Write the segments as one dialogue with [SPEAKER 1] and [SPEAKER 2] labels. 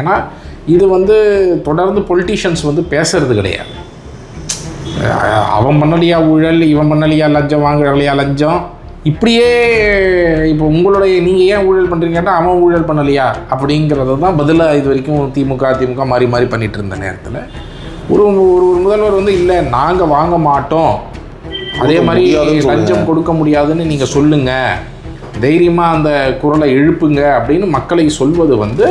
[SPEAKER 1] ஏன்னா இது தொடர்ந்து பொலிட்டீஷியன்ஸ் பேசுறது கிடையாது. அவன் பண்ணலையா ஊழல், இவன் பண்ணலையா லஞ்சம், வாங்குறலையா லஞ்சம், இப்படியே இப்போ உங்களுடைய நீங்கள் ஏன் ஊழல் பண்ணுறீங்கன்னா அவன் ஊழல் பண்ணலையா அப்படிங்கிறது தான் பதிலாக இது வரைக்கும் திமுக மாறி மாறி பண்ணிகிட்டு இருந்த நேரத்தில் ஒரு முதல்வர் இல்லை நாங்கள் வாங்க மாட்டோம், அதே மாதிரி லஞ்சம் கொடுக்க முடியாதுன்னு நீங்கள் சொல்லுங்கள், தைரியமாக அந்த குரலை எழுப்புங்க அப்படின்னு மக்களை சொல்வது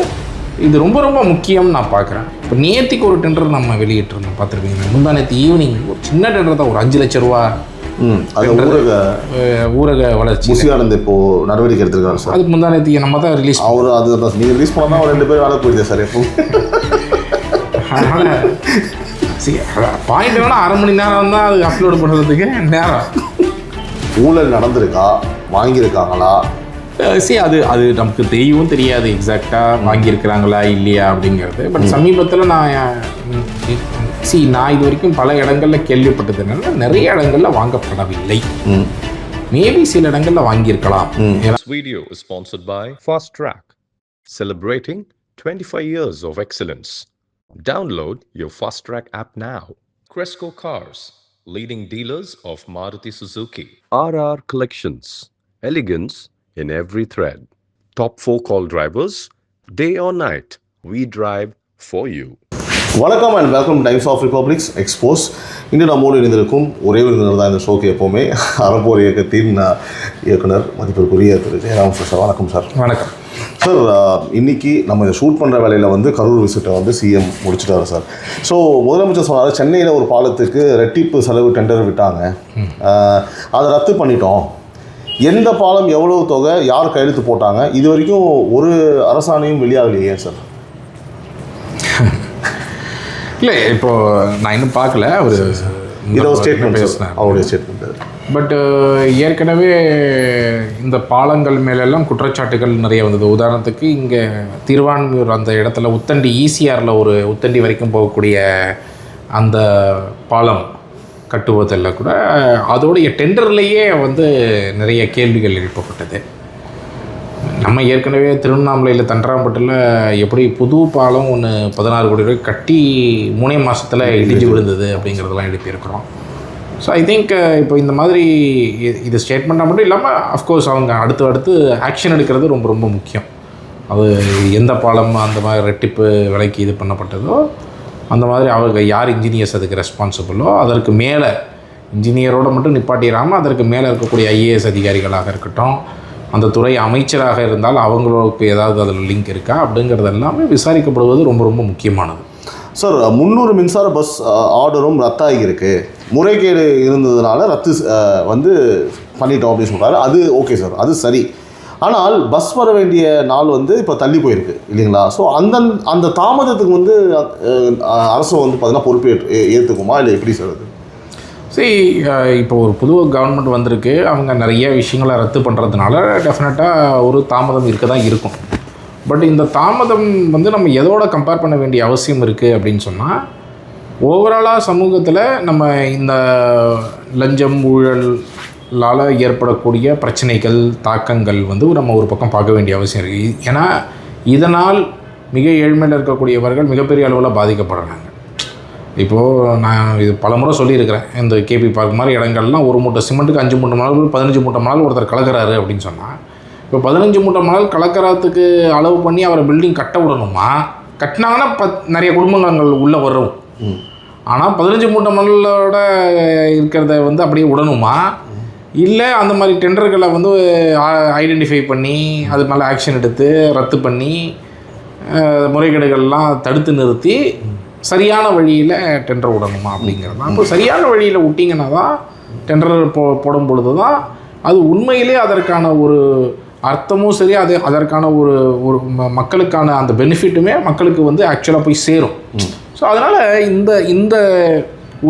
[SPEAKER 1] இது ரொம்ப ரொம்ப முக்கியம்னு நான் பார்க்குறேன். இப்போ நேற்றுக்கு ஒரு டெண்டர் நம்ம வெளியிட்டிருந்தோம், பார்த்துருப்பீங்க. முந்தா நேற்று ஈவினிங் ஒரு சின்ன டெண்டர் தான், ஒரு 5 லட்ச ரூபா ஊரக வளர்ச்சி.
[SPEAKER 2] முசியானந்த் இப்போ நடவடிக்கை எடுத்திருக்காரு சார்.
[SPEAKER 1] அதுக்கு முந்தா நேற்று நம்ம தான் ரிலீஸ்
[SPEAKER 2] அவர் அது நீங்கள் ரிலீஸ் பண்ணால் அவர் 2 பேர் வேலை போயிடுது சார். எப்போ
[SPEAKER 1] பாயிண்ட் வேணால் 1/2 மணி நேரம் தான் அது அப்லோடு பண்ணுறதுக்கு நேரம்.
[SPEAKER 2] ஊழல் நடந்திருக்கா, வாங்கியிருக்காங்களா,
[SPEAKER 1] அது நமக்கு தெரியாது எக்ஸாக்டாக வாங்கியிருக்கிறாங்களா இல்லையா அப்படிங்கிறது. பட் சமீபத்தில் நான் இது வரைக்கும் பல இடங்களில் கேள்விப்பட்டதுனால நிறைய இடங்களில் வாங்கப்படவில்லை, மேபி சில இடங்களில் வாங்கியிருக்கலாம்.
[SPEAKER 3] This video is sponsored by Fast Track, celebrating 25 years of excellence. Download your Fast Track app now. Cresco Cars, leading dealers of Maruti Suzuki. RR Collections, elegance in every thread. Top 4 call drivers, day or night, we drive for you.
[SPEAKER 2] வணக்கம் and welcome times of republics expos. இன்று நம்மோடு இணைந்திருக்கும் ஒரே விருந்தினர் தான் இந்த ஷோக்கு எப்போவுமே, அறப்போர் இயக்கத்தின் இயக்குனர் மதிப்பிற்குரிய திரு ஜெயராம் சார். வணக்கம் சார்.
[SPEAKER 1] வணக்கம்
[SPEAKER 2] சார். இன்றைக்கி நம்ம இதை ஷூட் பண்ணுற வேலையில் கரூர் விசிட்டை சிஎம் முடிச்சுட்டாரு சார். ஸோ முதலமைச்சர் சொன்னார் சென்னையில் ஒரு பாலத்துக்கு ரெட்டிப்பு செலவு டெண்டர் விட்டாங்க, அதை ரத்து பண்ணிட்டோம். எந்த பாலம், எவ்வளவு தொகை, யார் கையெழுத்து போட்டாங்க, இது வரைக்கும் ஒரு அரசாணையும் வெளியாகலையே சார்.
[SPEAKER 1] இல்லை, இப்போது நான் இன்னும் பார்க்கல, அவர்
[SPEAKER 2] ஸ்டேட்மெண்ட் பேசினேன், அவருடைய ஸ்டேட்மெண்ட்.
[SPEAKER 1] பட்டு ஏற்கனவே இந்த பாலங்கள் மேலெல்லாம் குற்றச்சாட்டுகள் நிறைய வந்தது. உதாரணத்துக்கு இங்கே திருவான்மியூர் அந்த இடத்துல உத்தண்டி ஈசிஆரில் ஒரு உத்தண்டி வரைக்கும் போகக்கூடிய அந்த பாலம் கட்டுவதில் கூட அதோடைய டெண்டர்லேயே நிறைய கேள்விகள் எழுப்பப்பட்டது. நம்ம ஏற்கனவே திருவண்ணாமலையில் தண்டராம்பட்டில் எப்படி புது பாலம் 16 கோடி ரூபாய் கட்டி 3 மாதத்தில் இடிஞ்சு விழுந்தது அப்படிங்கிறதெல்லாம் எழுப்பியிருக்கிறோம். ஸோ ஐ திங்க் இப்போ இந்த மாதிரி இது ஸ்டேட்மெண்ட்டாக மட்டும் இல்லாமல் அஃப்கோர்ஸ் அவங்க அடுத்து ஆக்ஷன் எடுக்கிறது ரொம்ப ரொம்ப முக்கியம். அது எந்த பாலம் அந்த மாதிரி ரெட்டிப்பு விலைக்கு இது பண்ணப்பட்டதோ அந்த மாதிரி அவங்க யார் இன்ஜினியர்ஸ் அதுக்கு ரெஸ்பான்சிபிளோ அதற்கு மேலே இன்ஜினியரோடு மட்டும் நிப்பாட்டிடாமல் அதற்கு மேலே இருக்கக்கூடிய ஐஏஎஸ் அதிகாரிகளாக இருக்கட்டும், அந்த துறை அமைச்சராக இருந்தால் அவங்களுக்கு ஏதாவது அதில் லிங்க் இருக்கா அப்படிங்கிறது எல்லாமே விசாரிக்கப்படுவது ரொம்ப ரொம்ப முக்கியமானது.
[SPEAKER 2] சார், 300 மின்சார பஸ் ஆர்டரும் ரத்தாகி இருக்கு, முறைகேடு இருந்ததுனால ரத்து பண்ணிட்டோம் அப்படின்னு சொல்கிறாரு. அது ஓகே சார், அது சரி. ஆனால் பஸ் வர வேண்டிய நாள் இப்போ தள்ளி போயிருக்கு இல்லைங்களா? ஸோ அந்த தாமதத்துக்கு அரசு பார்த்தீங்கன்னா பொறுப்பு ஏற்றுக்குமா இல்லை எப்படி சார்? அது
[SPEAKER 1] சரி, இப்போ ஒரு புது கவர்மெண்ட் வந்திருக்கு, அவங்க நிறைய விஷயங்களை ரத்து பண்ணுறதுனால டெஃபினட்டாக ஒரு தாமதம் இருக்க தான் இருக்கும். பட் இந்த தாமதம் நம்ம எதோட கம்பேர் பண்ண வேண்டிய அவசியம் இருக்குது அப்படின்னு சொன்னால், ஓவராலாக சமூகத்தில் நம்ம இந்த லஞ்சம் ஊழலால் ஏற்படக்கூடிய பிரச்சனைகள் தாக்கங்கள் நம்ம ஒரு பக்கம் பார்க்க வேண்டிய அவசியம் இருக்குது. ஏன்னா இதனால் மிக ஏழ்மையில் இருக்கக்கூடியவர்கள் மிகப்பெரிய அளவில் பாதிக்கப்படுறாங்க. இப்போது நான் இது பல முறை சொல்லியிருக்கிறேன், இந்த கேபி பார்க் மாதிரி இடங்கள்லாம் ஒரு மூட்டை சிமெண்ட்டுக்கு 5 மூட்டை மணல் 15 மூட்டை மணல் ஒருத்தர் கலக்கிறாரு அப்படின்னு சொன்னால், இப்போ 15 மூட்டை மணல் கலக்கிறதுக்கு அளவு பண்ணி அவரை பில்டிங் கட்ட விடணுமா? கட்டினாங்கன்னா நிறைய குடும்பங்கள் உள்ளே வரும். ஆனால் 15 மூட்டை மணலோட இருக்கிறத அப்படியே விடணுமா? இல்லை அந்த மாதிரி டெண்டர்களை ஐடென்டிஃபை பண்ணி அது மேலே ஆக்ஷன் எடுத்து ரத்து பண்ணி முறைகேடுகள்லாம் தடுத்து நிறுத்தி சரியான வழியில் டெண்டர் விடணுமா அப்படிங்கிறது தான். அப்போ சரியான வழியில் விட்டிங்கன்னா தான் டெண்டர் போடும் பொழுது தான் அது உண்மையிலே அதற்கான ஒரு அர்த்தமும் சரி, அதற்கான ஒரு மக்களுக்கான அந்த பெனிஃபிட்டுமே மக்களுக்கு ஆக்சுவலாக போய் சேரும். ஸோ அதனால் இந்த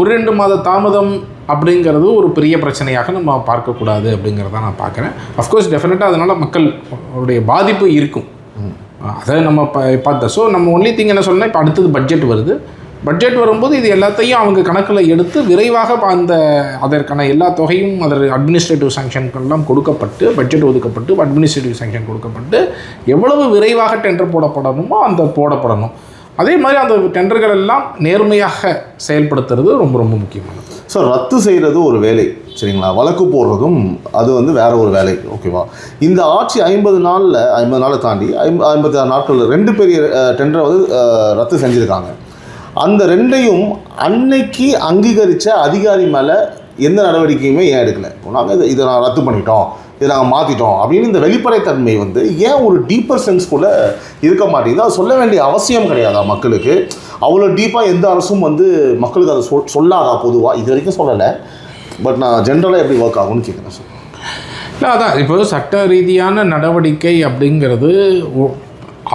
[SPEAKER 1] 1-2 மாத தாமதம் அப்படிங்கிறது ஒரு பெரிய பிரச்சனையாக நம்ம பார்க்கக்கூடாது அப்படிங்கிறத நான் பார்க்குறேன். அஃப்கோர்ஸ் டெஃபினட்டாக அதனால் மக்களுடைய பாதிப்பு இருக்கும், அதை நம்ம பார்த்தோம். ஸோ நம்ம ஒன்லி திங் என்ன சொல்லணும், இப்போ அடுத்தது பட்ஜெட் வருது. பட்ஜெட் வரும்போது இது எல்லாத்தையும் அவங்க கணக்கில் எடுத்து விரைவாக அதற்கான எல்லா தொகையும் அட்மினிஸ்ட்ரேட்டிவ் சாங்ஷன்கெல்லாம் கொடுக்கப்பட்டு, பட்ஜெட் ஒதுக்கப்பட்டு, அட்மினிஸ்ட்ரேட்டிவ் சாங்ஷன் கொடுக்கப்பட்டு எவ்வளவு விரைவாக டெண்டர் போடப்படணுமோ அந்த போடப்படணும். அதே மாதிரி அந்த டெண்டர்கள் எல்லாம் நேர்மையாக செயல்படுத்துறது ரொம்ப ரொம்ப முக்கியமானது.
[SPEAKER 2] ஸோ ரத்து செய்கிறது ஒரு வேலை, சரிங்களா, வழக்கு போடுறதும் அது வந்து வேற ஒரு வேலை. ஓகேவா? இந்த ஆட்சி 50 நாளை தாண்டி 56 நாட்கள் 2 பெரிய டெண்டரை வந்து ரத்து செஞ்சுருக்காங்க. அந்த 2ஐயும் அன்னைக்கு அங்கீகரித்த அதிகாரி மேலே எந்த நடவடிக்கையுமே ஏன் எடுக்கலை? நாங்கள் இதை நான் ரத்து பண்ணிட்டோம், இதை நாங்கள் மாற்றிட்டோம் அப்படின்னு இந்த வெளிப்படைத்தன்மை வந்து ஏன் ஒரு டீப்பர் சென்ஸ்குள்ளே இருக்க மாட்டேங்குது? அது சொல்ல வேண்டிய அவசியம் கிடையாதா மக்களுக்கு? அவ்வளோ டீப்பாக எந்த அரசும் வந்து மக்களுக்கு அதை சொல்லாதா? பொதுவாக இது வரைக்கும் சொல்லலை, பட் நான் ஜென்ரலாக எப்படி ஒர்க் ஆகும்னு கேட்குறேன் சார்.
[SPEAKER 1] இல்லை, அதான் இப்போ சட்ட ரீதியான நடவடிக்கை அப்படிங்கிறது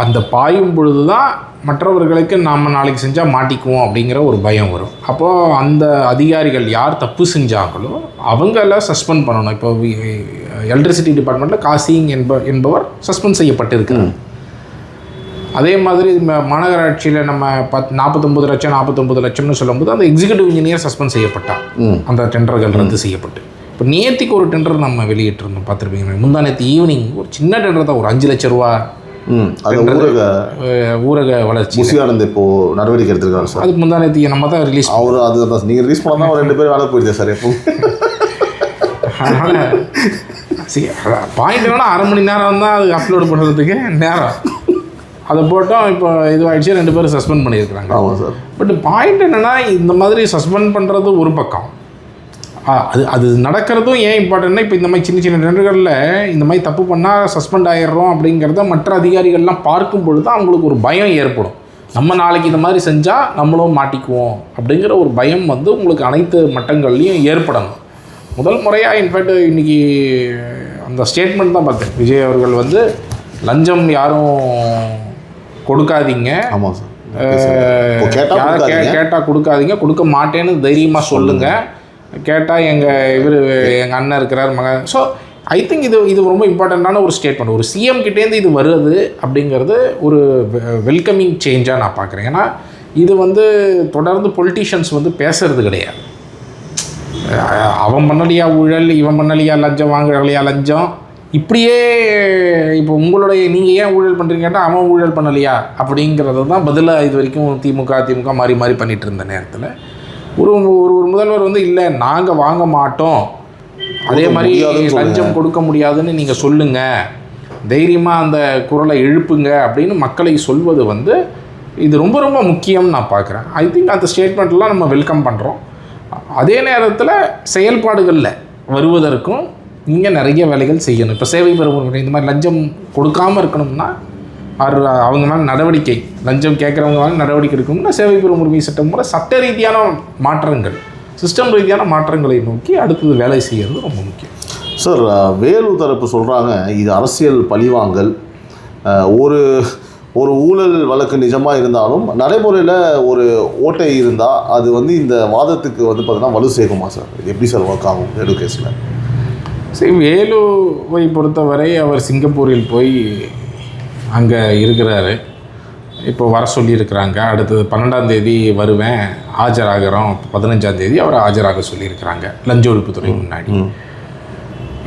[SPEAKER 1] அந்த பாயும் பொழுது தான் மற்றவர்களுக்கு நாம் நாளைக்கு செஞ்சால் மாட்டிக்குவோம் அப்படிங்கிற ஒரு பயம் வரும். அப்போது அந்த அதிகாரிகள் யார் தப்பு செஞ்சாங்களோ அவங்கள சஸ்பெண்ட் பண்ணணும். இப்போ எலக்ட்ரிசிட்டி டிபார்ட்மெண்ட்டில் காசிங் என்பவர் சஸ்பெண்ட் செய்யப்பட்டிருக்கிறார். அதே மாதிரி மாநகராட்சியில் நம்ம 49 லட்சம்னு சொல்லும்போது அந்த எக்ஸிக்யூட்டிவ் இன்ஜினியர் சஸ்பெண்ட் செய்யப்பட்டார், அந்த டெண்டர்கள் ரத்து செய்யப்பட்டு. இப்போ நேற்றுக்கு ஒரு டெண்டர் நம்ம வெளியிட்டிருந்தோம், பார்த்துருப்பீங்க. முந்தா நேற்று ஈவினிங் ஒரு சின்ன டெண்டர் தான், ஒரு 5 லட்ச ரூபா ஊரக வளர்ச்சி.
[SPEAKER 2] முசியானந்த் இப்போ நடவடிக்கை எடுத்திருக்காரு சார்.
[SPEAKER 1] அதுக்கு முந்தா நேற்று நம்ம தான் ரிலீஸ்.
[SPEAKER 2] அவர் அதுதான் நீங்கள் ரிலீஸ் பண்ணால் ஒரு 2 பேர் வேலை போயிடுச்சு சார். எப்போ
[SPEAKER 1] பாயிண்ட் என்னன்னா 1/2 மணி நேரம் தான் அது அப்லோடு பண்ணுறதுக்கு நேரம். அதை போட்டோம், இப்போ இதுவாகிடுச்சு, 2 பேரும் சஸ்பெண்ட் பண்ணியிருக்கிறாங்க.
[SPEAKER 2] ஆமாம் சார்.
[SPEAKER 1] பட் பாயிண்ட் என்னென்னா, இந்த மாதிரி சஸ்பெண்ட் பண்ணுறது ஒரு பக்கம், அது நடக்கிறதும் ஏன் இம்பார்ட்டன்ட்னா, இப்போ இந்த மாதிரி சின்ன சின்ன டெண்டர்களில் இந்த மாதிரி தப்பு பண்ணால் சஸ்பெண்ட் ஆகிடுறோம் அப்படிங்கிறத மற்ற அதிகாரிகள்லாம் பார்க்கும் பொழுது தான் அவங்களுக்கு ஒரு பயம் ஏற்படும். நம்ம நாளைக்கு இந்த மாதிரி செஞ்சால் நம்மளும் மாட்டிக்குவோம் அப்படிங்கிற ஒரு பயம் வந்து உங்களுக்கு அனைத்து மட்டங்கள்லையும் ஏற்படணும். முதல் முறையாக இன்ஃபேக்ட் இன்றைக்கி அந்த ஸ்டேட்மெண்ட் தான் பார்த்தேன். விஜய் அவர்கள் வந்து லஞ்சம் யாரும் கொடுக்காதீங்க,
[SPEAKER 2] ஆமாம் சார்,
[SPEAKER 1] கேட்டால் கொடுக்காதீங்க, கொடுக்க மாட்டேன்னு தைரியமாக சொல்லுங்கள், கேட்டால் எங்கள் அண்ணன் இருக்கிறார் மகன். ஸோ ஐ திங்க் இது ரொம்ப இம்பார்ட்டண்ட்டான ஒரு ஸ்டேட்மெண்ட். ஒரு சிஎம் கிட்டேருந்து இது வருது அப்படிங்கிறது ஒரு வெல்கமிங் சேஞ்சாக நான் பார்க்குறேன். ஏன்னா இது வந்து தொடர்ந்து பொலிட்டீஷியன்ஸ் வந்து பேசுறது கிடையாது. அவன் பண்ணலையா ஊழல், இவன் பண்ணலையா லஞ்சம், வாங்கலையா லஞ்சம், இப்படியே இப்போ உங்களுடைய நீங்கள் ஏன் ஊழல் பண்ணுறீங்க கேட்டால் அவன் ஊழல் பண்ணலையா அப்படிங்கிறது தான் பதிலாக இது வரைக்கும் திமுக மாறி மாறி பண்ணிகிட்டு இருந்த நேரத்தில் ஒரு முதல்வர் வந்து இல்லை நாங்கள் வாங்க மாட்டோம், அதே மாதிரி லஞ்சம் கொடுக்க முடியாதுன்னு நீங்கள் சொல்லுங்கள், தைரியமாக அந்த குரலை எழுப்புங்க அப்படின்னு மக்களை சொல்வது வந்து இது ரொம்ப ரொம்ப முக்கியம்னு நான் பார்க்குறேன். ஐ திங்க் அந்த ஸ்டேட்மெண்ட்லாம் நம்ம வெல்கம் பண்ணுறோம். அதே நேரத்தில் செயல்பாடுகளில் வருவதற்கும் நீங்கள் நிறைய வேலைகள் செய்யணும். இப்போ சேவை பெறுபவர்கள் இந்த மாதிரி லஞ்சம் கொடுக்காமல் இருக்கணும்னா அவங்க மேலே நடவடிக்கை, லஞ்சம் கேட்குறவங்க மேலே நடவடிக்கை எடுக்கணும்னா சேவை பெறும் உரிமை சட்டம் மூலம் சட்ட ரீதியான மாற்றங்கள், சிஸ்டம் ரீதியான மாற்றங்களை நோக்கி அடுத்தது வேலை செய்கிறது ரொம்ப முக்கியம்.
[SPEAKER 2] சார், வேலு தரப்பு சொல்கிறாங்க இது அரசியல் பழிவாங்கல், ஒரு ஊழல் வழக்கு நிஜமாக இருந்தாலும் நடைமுறையில் ஒரு ஓட்டை இருந்தால் அது வந்து இந்த வாதத்துக்கு வந்து பார்த்தீங்கன்னா வலு சேர்க்குமா சார்? இது எப்படி சார் ஒர்க் ஆகும் வேலு கேஸில்?
[SPEAKER 1] சரி, வேலுவை பொறுத்தவரை அவர் சிங்கப்பூரில் போய் அங்கே இருக்கிறாரு. இப்போ வர சொல்லியிருக்கிறாங்க. அடுத்தது 12ஆம் தேதி வருவேன், ஆஜராகிறோம். 15ஆம் தேதி அவரை ஆஜராக சொல்லியிருக்கிறாங்க லஞ்ச ஒழிப்புத்துறை முன்னாடி.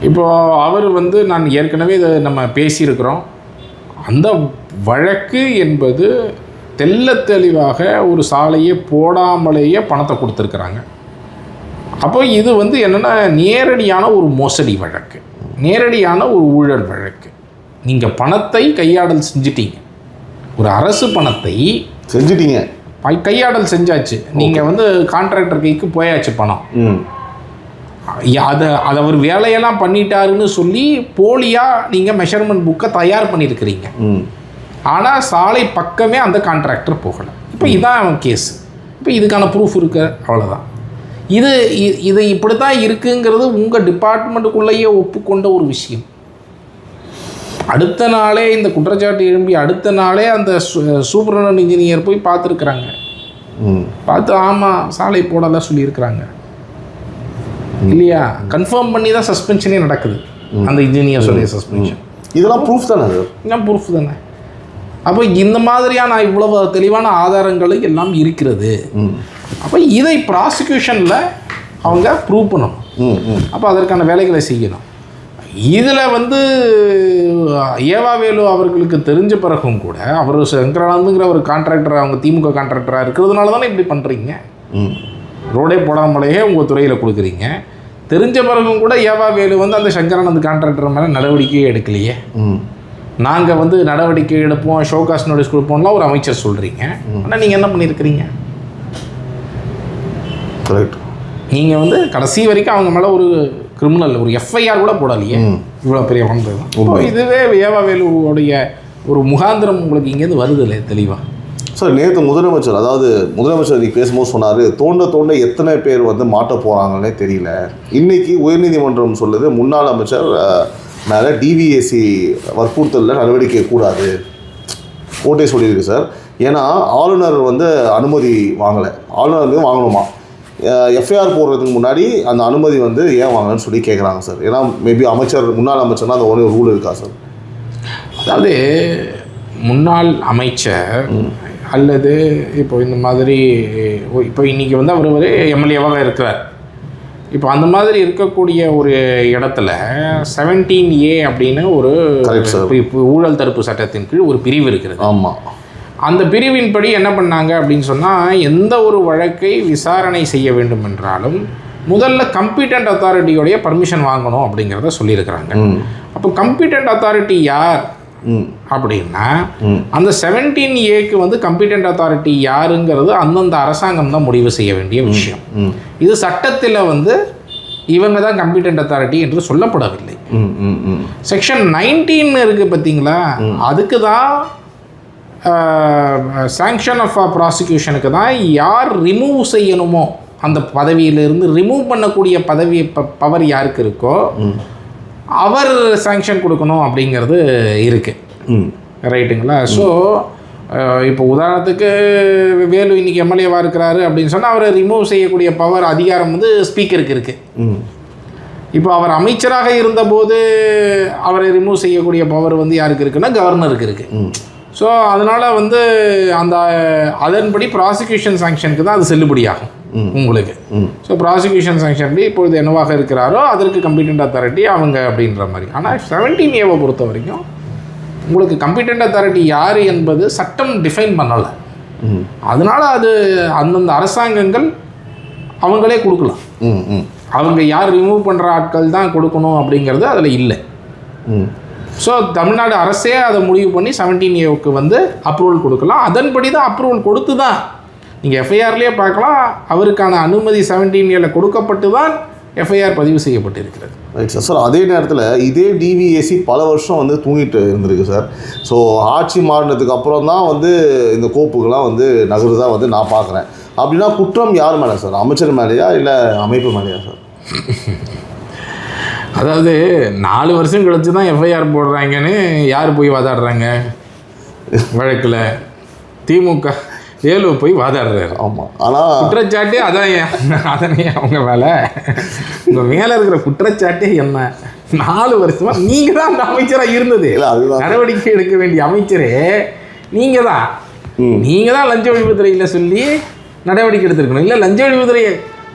[SPEAKER 1] இப்போது அவர் வந்து நான் ஏற்கனவே இதை நம்ம பேசியிருக்கிறோம். அந்த வழக்கு என்பது தெளிவாக ஒரு சாலையை போடாமலேயே பணத்தை கொடுத்துருக்குறாங்க. அப்போ இது வந்து என்னென்னா நேரடியான ஒரு மோசடி வழக்கு, நேரடியான ஒரு ஊழல் வழக்கு. நீங்கள் பணத்தை கையாடல் செஞ்சிட்டீங்க, ஒரு அரசு பணத்தை
[SPEAKER 2] செஞ்சிட்டீங்க,
[SPEAKER 1] கையாடல் செஞ்சாச்சு. நீங்கள் வந்து கான்ட்ராக்டர் கைக்கு போயாச்சு பணம். அதை அவர் வேலையெல்லாம் பண்ணிட்டாருன்னு சொல்லி போலியாக நீங்கள் மெஷர்மெண்ட் புக்கை தயார் பண்ணியிருக்கிறீங்க. ஆனால் சாலை பக்கமே அந்த கான்ட்ராக்டர் போகலை. இப்போ இதான் கேஸ். இப்போ இதுக்கான ப்ரூஃப் இருக்கு, அவ்வளோதான். இது இப்படி தான் இருக்குங்கிறது உங்கள் டிபார்ட்மெண்ட்டுக்குள்ளேயே ஒப்புக்கொண்ட ஒரு விஷயம். அடுத்த நாளே இந்த குற்றச்சாட்டு எழும்பி அடுத்த நாளே அந்த சூப்பரண்ட் இன்ஜினியர் போய் பார்த்துருக்குறாங்க. பார்த்து ஆமாம் சாலை போடலை சொல்லியிருக்கிறாங்க இல்லையா? கன்ஃபார்ம் பண்ணி தான் சஸ்பென்ஷனே நடக்குது, அந்த இன்ஜினியர் சொல்லிய சஸ்பென்ஷன்.
[SPEAKER 2] இதெல்லாம் ப்ரூஃப் தானே?
[SPEAKER 1] இதெல்லாம் ப்ரூஃப் தானே. அப்போ இந்த மாதிரியான இவ்வளவு தெளிவான ஆதாரங்கள் எல்லாம் இருக்கிறது. அப்போ இதை ப்ராசிக்யூஷனில் அவங்க ப்ரூவ் பண்ணணும். அப்போ அதற்கான வேலைகளை செய்யணும். இதில் வந்து ஏவாவேலு அவர்களுக்கு தெரிஞ்ச பிறகும் கூட அவர் சங்கரானந்துங்கிற ஒரு கான்ட்ராக்டர், அவங்க திமுக கான்ட்ராக்டராக இருக்கிறதுனால தானே இப்படி பண்ணுறீங்க. ரோடே போடாமலேயே உங்கள் துறையில் கொடுக்குறீங்க. தெரிஞ்ச பிறகும் கூட ஏவாவேலு வந்து அந்த சங்கரானந்த் கான்ட்ராக்டர் மேலே நடவடிக்கையே எடுக்கலையே. நாங்கள் வந்து நடவடிக்கை எடுப்போம், ஷோகாஸ் நோட்டீஸ் கொடுப்போம்லாம் ஒரு அமைச்சர் சொல்கிறீங்க. ஆனால் நீங்கள் என்ன பண்ணியிருக்கிறீங்க? நீங்கள் வந்து கடைசி வரைக்கும் அவங்க மேலே ஒரு கிரிமினல் ஒரு எஃப்ஐஆர் கூட போடலையே. இவ்வளோ பெரிய வந்தது. இதுவே ஏவாவேலுவோடைய ஒரு முகாந்திரம் உங்களுக்கு இங்கேருந்து வருது இல்லை தெளிவாக.
[SPEAKER 2] சார் நேற்று முதலமைச்சர், அதாவது முதலமைச்சர் இன்னைக்கு பேசும்போது சொன்னார், தோண்ட எத்தனை பேர் வந்து மாட்ட போகிறாங்கன்னே தெரியல. இன்னைக்கு உயர்நீதிமன்றம் சொல்லுது முன்னாள் அமைச்சர் மேலே டிவிஎஸ்சி வற்புறுத்தலில் நடவடிக்கை கூடாது கோர்ட்டே சொல்லியிருக்கு சார். ஏன்னா ஆளுநர் வந்து அனுமதி வாங்கலை, ஆளுநர் வந்து வாங்கணுமா, எஃப்ஐஆர் போடுறதுக்கு முன்னாடி அந்த அனுமதி வந்து ஏன் வாங்கலன்னு சொல்லி கேட்குறாங்க சார். ஏன்னா மேபி அமைச்சர் முன்னாள் அமைச்சர்னா அந்த ஒரே ரூல் இருக்கா சார்?
[SPEAKER 1] அதாவது முன்னாள் அமைச்சர் அல்லது இப்போ இந்த மாதிரி இப்போ இன்றைக்கி வந்து அவர் ஒரு எம்எல்ஏவாக இருக்கிறார். இப்போ அந்த மாதிரி இருக்கக்கூடிய ஒரு இடத்துல 17A அப்படின்னு ஒரு ஊழல் தடுப்பு சட்டத்தின் கீழ் ஒரு பிரிவு இருக்கிறது.
[SPEAKER 2] ஆமாம்.
[SPEAKER 1] அந்த பிரிவின்படி என்ன பண்ணாங்க அப்படின்னு சொன்னால், எந்த ஒரு வழக்கை விசாரணை செய்ய வேண்டும் என்றாலும் முதல்ல கம்பீட்டன்ட் அத்தாரிட்டியோடைய பர்மிஷன் வாங்கணும் அப்படிங்கிறத சொல்லியிருக்கிறாங்க. அப்போ கம்பீட்டன்ட் அத்தாரிட்டி யார் அப்படின்னா, அந்த 17Aக்கு வந்து கம்பீட்டன்ட் அத்தாரிட்டி யாருங்கிறது அந்தந்த அரசாங்கம் தான் முடிவு செய்ய வேண்டிய விஷயம். இது சட்டத்தில் வந்து இவங்க தான் கம்பீட்டன்ட் அத்தாரிட்டி என்று சொல்லப்படவில்லை. செக்ஷன் 19 இருக்குது பார்த்தீங்களா, அதுக்கு தான் சாங்ஷன் ஆஃப் ப்ராசிக்யூஷனுக்கு தான் யார் ரிமூவ் செய்யணுமோ அந்த பதவியிலிருந்து ரிமூவ் பண்ணக்கூடிய பதவி பவர் யாருக்கு இருக்கோ அவர் சாங்ஷன் கொடுக்கணும் அப்படிங்கிறது இருக்குது. ரைட்டுங்களா? ஸோ இப்போ உதாரணத்துக்கு வேலு இன்றைக்கி எம்எல்ஏவாக இருக்கிறாரு அப்படின்னு சொன்னால் அவரை ரிமூவ் செய்யக்கூடிய பவர் அதிகாரம் வந்து ஸ்பீக்கருக்கு இருக்குது. இப்போ அவர் அமைச்சராக இருந்தபோது அவரை ரிமூவ் செய்யக்கூடிய பவர் வந்து யாருக்கு இருக்குன்னா கவர்னருக்கு இருக்குது. ஸோ அதனால் வந்து அந்த அதன்படி ப்ராசிக்யூஷன் சாங்ஷனுக்கு தான் அது செல்லுபடியாகும் உங்களுக்கு. ஸோ ப்ராசிக்யூஷன் சாங்ஷன் இப்பொழுது என்னவாக இருக்கிறாரோ அதற்கு கம்பீட்டன்ட் அத்தாரிட்டி அவங்க அப்படின்ற மாதிரி. ஆனால் 17Aவை பொறுத்த வரைக்கும் உங்களுக்கு கம்பீட்டன்ட் அத்தாரிட்டி யார் என்பது சட்டம் டிஃபைன் பண்ணலை. அதனால் அது அந்தந்த அரசாங்கங்கள் அவங்களே கொடுக்கலாம். அவங்க யார் ரிமூவ் பண்ணுற ஆட்கள் தான் கொடுக்கணும் அப்படிங்கிறது அதில் இல்லை. ஸோ தமிழ்நாடு அரசே அதை முடிவு பண்ணி 17Aவுக்கு வந்து அப்ரூவல் கொடுக்கலாம். அதன்படி தான் அப்ரூவல் கொடுத்து தான் நீங்கள் எஃப்ஐஆர்லேயே பார்க்கலாம், அவருக்கான அனுமதி 17Aல கொடுக்கப்பட்டு தான் எஃப்ஐஆர் பதிவு செய்யப்பட்டிருக்கிறது.
[SPEAKER 2] Right sir. சார் அதே நேரத்தில் இதே டிவிஎஸ்சி பல வருஷம் வந்து தூங்கிட்டு இருந்திருக்கு சார். ஸோ ஆட்சி மாறினதுக்கு அப்புறம் தான் வந்து இந்த கோப்புகள்லாம் வந்து நகருதான் வந்து நான் பார்க்குறேன். அப்படின்னா குற்றம் யார் மேலே சார்? அமைச்சர் மேலேயா இல்லை அமைப்பு மேலேயா சார்?
[SPEAKER 1] அதாவது 4 வருஷம் கழிச்சு தான் எஃப்ஐஆர் போடுறாங்கன்னு யார் போய் வாதாடுறாங்க வழக்கில்? திமுக வேலு போய் வாதாடுறாரு.
[SPEAKER 2] ஆமாம். ஆனால்
[SPEAKER 1] குற்றச்சாட்டே அதனே அவங்க மேலே. உங்கள் மேலே இருக்கிற குற்றச்சாட்டே என்ன? 4 வருஷமா நீங்கள் தான் அந்த அமைச்சராக இருந்தது. நடவடிக்கை எடுக்க வேண்டிய அமைச்சரே நீங்கள் தான். நீங்கள் தான் லஞ்ச ஒழிப்புத்துறையில் சொல்லி நடவடிக்கை எடுத்துருக்கணும். இல்லை லஞ்ச ஒழிப்புத்துறையை